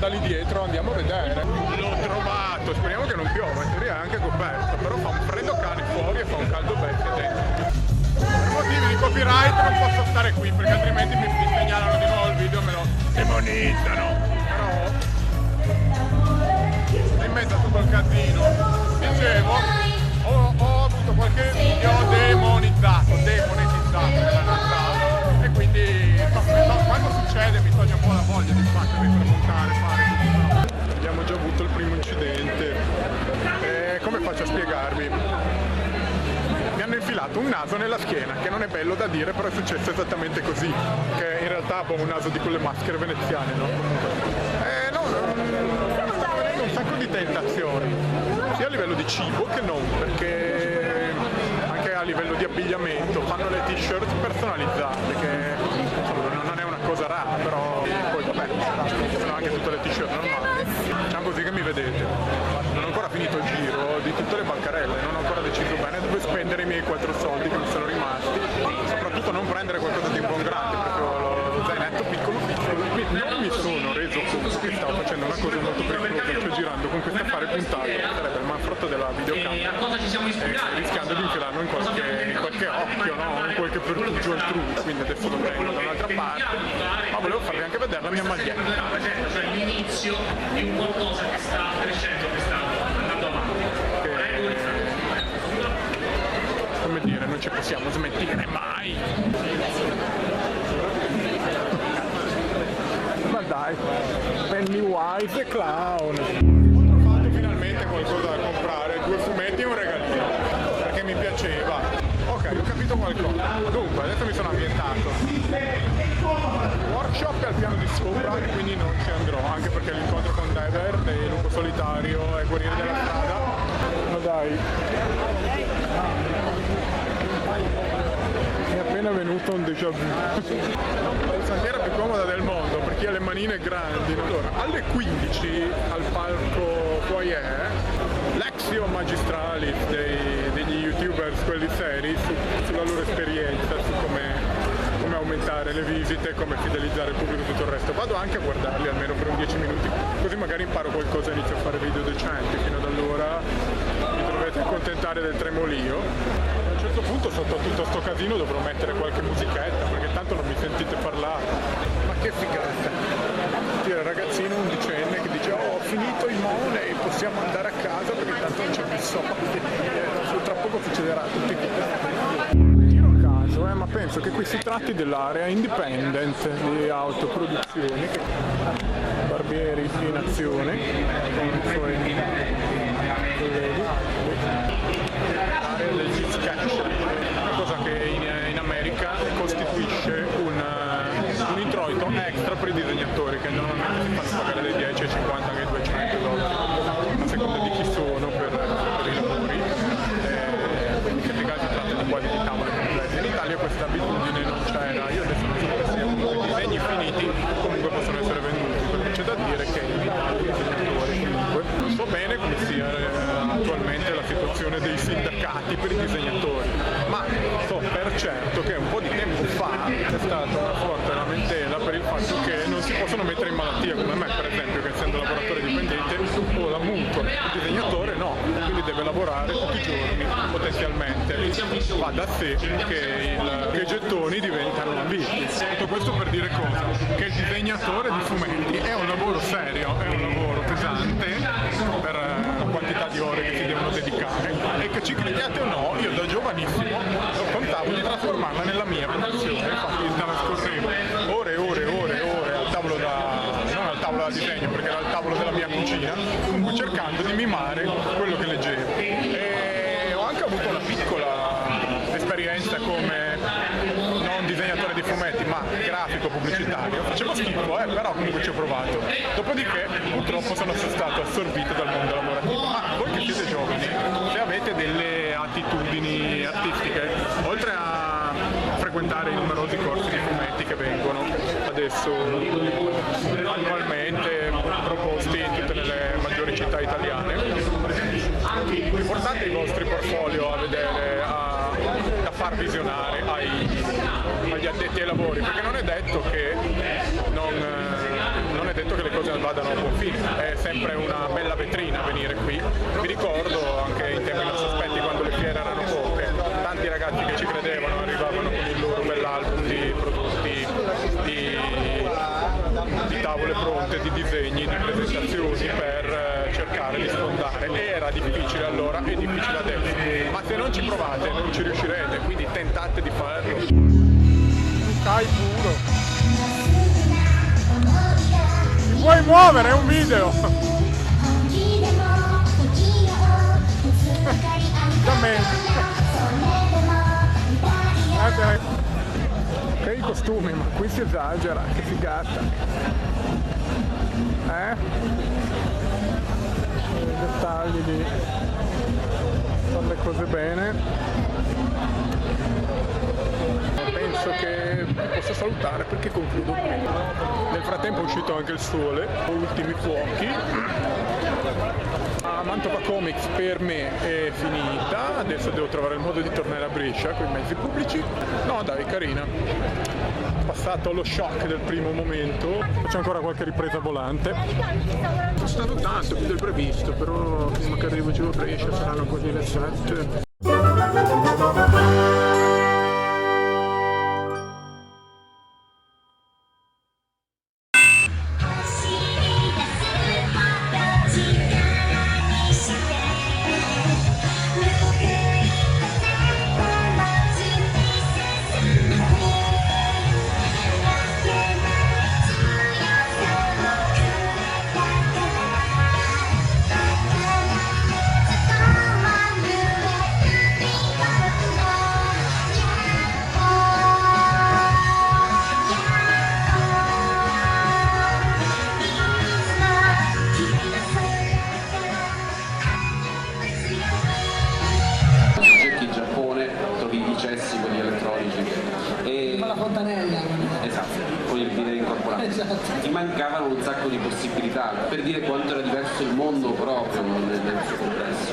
lì dietro, andiamo a vedere. L'ho trovato, speriamo che non piova, in teoria è anche coperto, però fa un freddo cane fuori e fa un caldo bestia dentro. Per motivi di copyright non posso stare qui perché altrimenti mi segnalano di nuovo il video e me lo demonizzano. Però in mezzo a tutto il casino, dicevo, ho avuto qualche video demonetizzato nella realtà e quindi quando succede mi toglie un po' la voglia di sbattermi per montare, fare tutto. Abbiamo già avuto il primo incidente e come faccio a spiegarvi? Mi hanno infilato un naso nella schiena, che non è bello da dire, però è successo esattamente così, che in realtà avevo un naso di quelle maschere veneziane, no? Un sacco di tentazioni, sia a livello di cibo che non, perché anche a livello di abbigliamento fanno le t-shirt personalizzate, che non è una cosa rara, però poi vabbè, sono anche tutte le t-shirt normali. Diciamo così che mi vedete, non ho ancora finito il giro di tutte le bancarelle, non ho ancora deciso bene dove spendere i miei 4 soldi che mi sono rimasti, soprattutto non prendere qualcosa di buon grande, perché lo zainetto piccolo, non mi sono reso conto che stavo facendo una cosa molto pericolosa, cioè girando con questo affare puntato, che sarebbe il manfrotto della videocamera, rischiando di infilarlo in qualche occhio, no? In qualche pertugio altrui, quindi adesso lo tengo da un'altra parte, ma volevo farvi anche vedere la mia maglietta. Cioè l'inizio di un qualcosa che sta crescendo, che sta andando avanti. Come dire, non ci possiamo smentire mai! Ma dai, Pennywise e Clown! Ho trovato finalmente qualcosa da comprare, 2 fumetti e un regalino, perché mi piaceva. Ok, ho capito qualcosa. Dunque, adesso mi sono ambientato. Workshop è al piano di sopra e quindi non ci andrò, anche perché l'incontro con Dever dei Lupo Solitario e Guerrieri della Strada. Ma dai. È appena venuto un déjà vu. La saliera più comoda del mondo per chi ha le manine grandi. Allora, alle 15 al palco foyer, Lexio Magistralis degli youtubers, quelli seri, sulla loro esperienza, su come aumentare le visite, come fidelizzare il pubblico e tutto il resto. Vado anche a guardarli almeno per un 10 minuti, così magari imparo qualcosa e inizio a fare video decenti. Fino ad allora mi dovete accontentare del tremolio. A un certo punto sotto a tutto sto casino dovrò mettere qualche musichetta, perché tanto non mi sentite parlare. Ma che figata! Il ragazzino undicenne che dice ho finito i money, possiamo andare a casa perché tanto non c'è più soldi. Tra poco succederà a tutti tiro a caso, ma penso che qui si tratti dell'area independent di autoproduzioni, barbieri in azione con i suoi colleghi. L'area del sketch, una cosa che in America costituisce un introito extra per i disegnatori, che normalmente si fanno pagare dai 10 ai 50 anche ai 200 dollari, a seconda di chi sono per i lavori. In questi casi si tratta di quadri di tavole complesse. In Italia questa abitudine non c'era, io adesso non so che sia, i disegni finiti comunque possono essere venduti, perché c'è da dire che in Italia i disegnatori comunque non so bene come sia attualmente la situazione dei sindacati per i disegnatori, ma so per certo che un po' di tempo fa c'è stata una forte lamentela per il fatto che non si possono mettere in malattia, come me per esempio, che essendo lavoratore dipendente ho la mutua, il disegnatore no, quindi deve lavorare tutti i giorni potenzialmente. Va da sé che i gettoni diventano ambiti. Tutto questo per dire cosa? Che il disegnatore di fumetti è un lavoro serio, è un lavoro pesante per la quantità di ore che si devono dedicare, e che ci crediate o no, io da giovanissimo contavo di trasformarla nella mia professione. Infatti scorrevo ore e ore e ore al tavolo non al tavolo da disegno, perché era il tavolo della mia cucina, comunque cercando di mimare quello che leggevo. E ho anche avuto una piccola esperienza come non disegnatore di fumetti ma grafico pubblicitario. Faceva schifo, però comunque ci ho provato. Dopodiché purtroppo sono stato assorbito dal mondo lavorativo. Ma voi che siete giovani, se avete delle attitudini artistiche, oltre a frequentare i numerosi corsi di fumetti che vengono adesso annualmente proposti in tutte le maggiori città italiane, portate i vostri portfolio a vedere, da far visionare agli addetti ai lavori, perché non è detto che non è detto che le cose vadano a buon fine, è sempre una bella vetrina venire qui. Mi ricordo anche in tempi non sospetti, quando le fiere erano poche, tanti ragazzi che ci credevano arrivavano con il loro bell'album di prodotti, di tavole pronte, di disegni, di presentazioni per cercare di sfondare. Era difficile allora, è difficile adesso, ma se non ci provate non ci riuscirete, quindi tentate di farlo. Dai puro! Ti puoi muovere, è un video! Ok, i costumi, ma qui si esagera, che figata! I dettagli di fare le cose bene. Penso che posso salutare perché concludo qui. Nel frattempo è uscito anche il sole, ultimi fuochi. Mantova Comics per me è finita, adesso devo trovare il modo di tornare a Brescia con i mezzi pubblici. No dai, carina. Passato lo shock del primo momento, faccio ancora qualche ripresa volante. Sono stato tanto, più del previsto, però prima che arrivo giù a Brescia saranno quasi le 7. Ti mancavano un sacco di possibilità per dire quanto era diverso il mondo proprio nel suo complesso.